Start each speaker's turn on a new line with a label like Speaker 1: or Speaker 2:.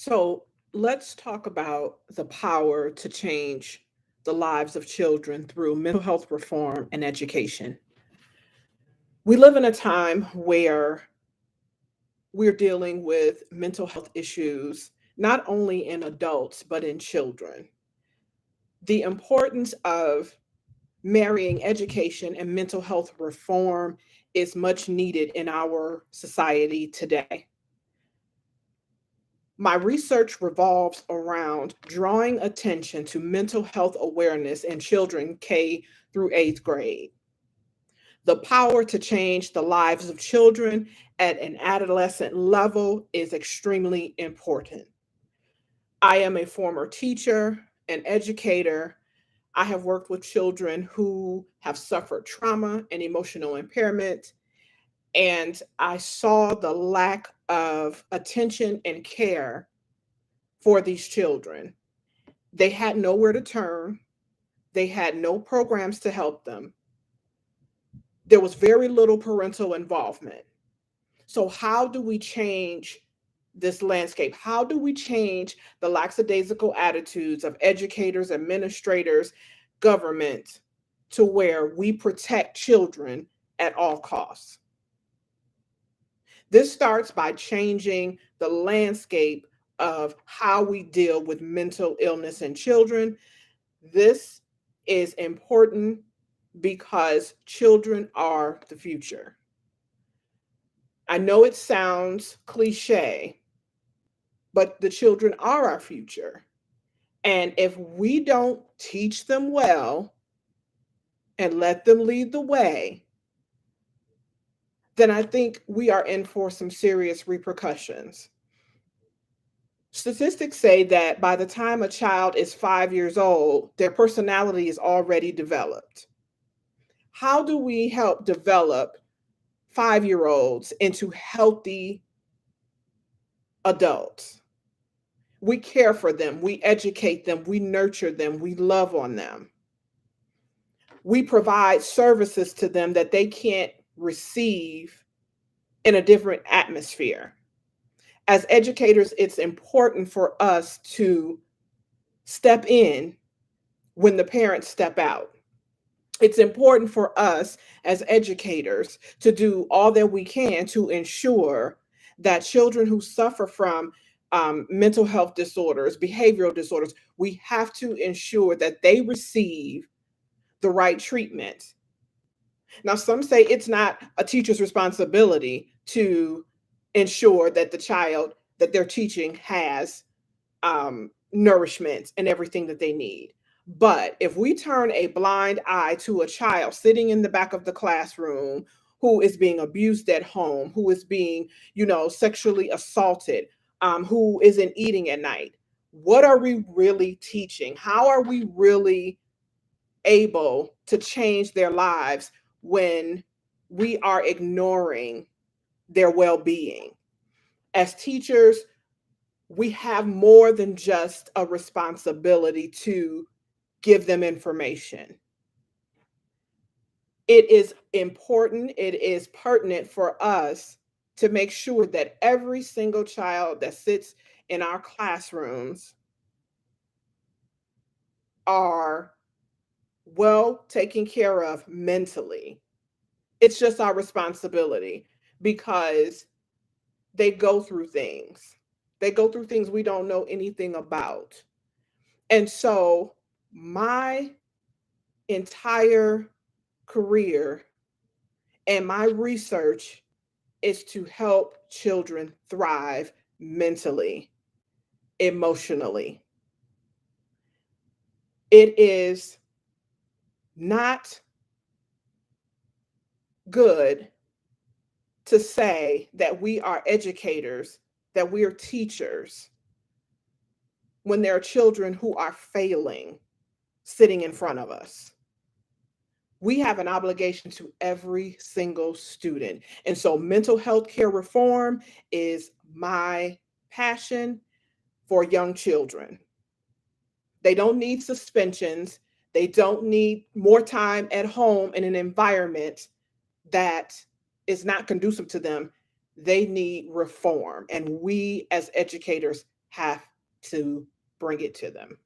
Speaker 1: So let's talk about the power to change the lives of children through mental health reform and education. We live in a time where we're dealing with mental health issues, not only in adults, but in children. The importance of marrying education and mental health reform is much needed in our society today. My research revolves around drawing attention to mental health awareness in children K through eighth grade. The power to change the lives of children at an adolescent level is extremely important. I am a former teacher, an educator. I have worked with children who have suffered trauma and emotional impairment, and I saw the lack of attention and care for these children. They had nowhere to turn. They had no programs to help them. There was very little parental involvement. So, how do we change this landscape? How do we change the lackadaisical attitudes of educators, administrators, government to where we protect children at all costs? This starts by changing the landscape of how we deal with mental illness in children. This is important because children are the future. I know it sounds cliche, but the children are our future. And if we don't teach them well and let them lead the way, then I think we are in for some serious repercussions. Statistics say that by the time a child is 5 years old, their personality is already developed. How do we help develop 5 year olds into healthy adults? We care for them, we educate them, we nurture them, we love on them. We provide services to them that they can't receive in a different atmosphere. As educators, it's important for us to step in when the parents step out. It's important for us as educators to do all that we can to ensure that children who suffer from mental health disorders, behavioral disorders, we have to ensure that they receive the right treatment. Now, some say it's not a teacher's responsibility to ensure that the child that they're teaching has nourishment and everything that they need. But if we turn a blind eye to a child sitting in the back of the classroom who is being abused at home, who is being, sexually assaulted, who isn't eating at night, what are we really teaching? How are we really able to change their lives when we are ignoring their well being? As teachers, we have more than just a responsibility to give them information. It is important, it is pertinent for us to make sure that every single child that sits in our classrooms are well taken care of mentally. It's just our responsibility because they go through things. They go through things we don't know anything about. And so, my entire career and my research is to help children thrive mentally, emotionally. It is not good to say that we are educators, that we are teachers, when there are children who are failing sitting in front of us. We have an obligation to every single student. And so mental health care reform is my passion for young children. They don't need suspensions. They don't need more time at home in an environment that is not conducive to them. They need reform. And we as educators have to bring it to them.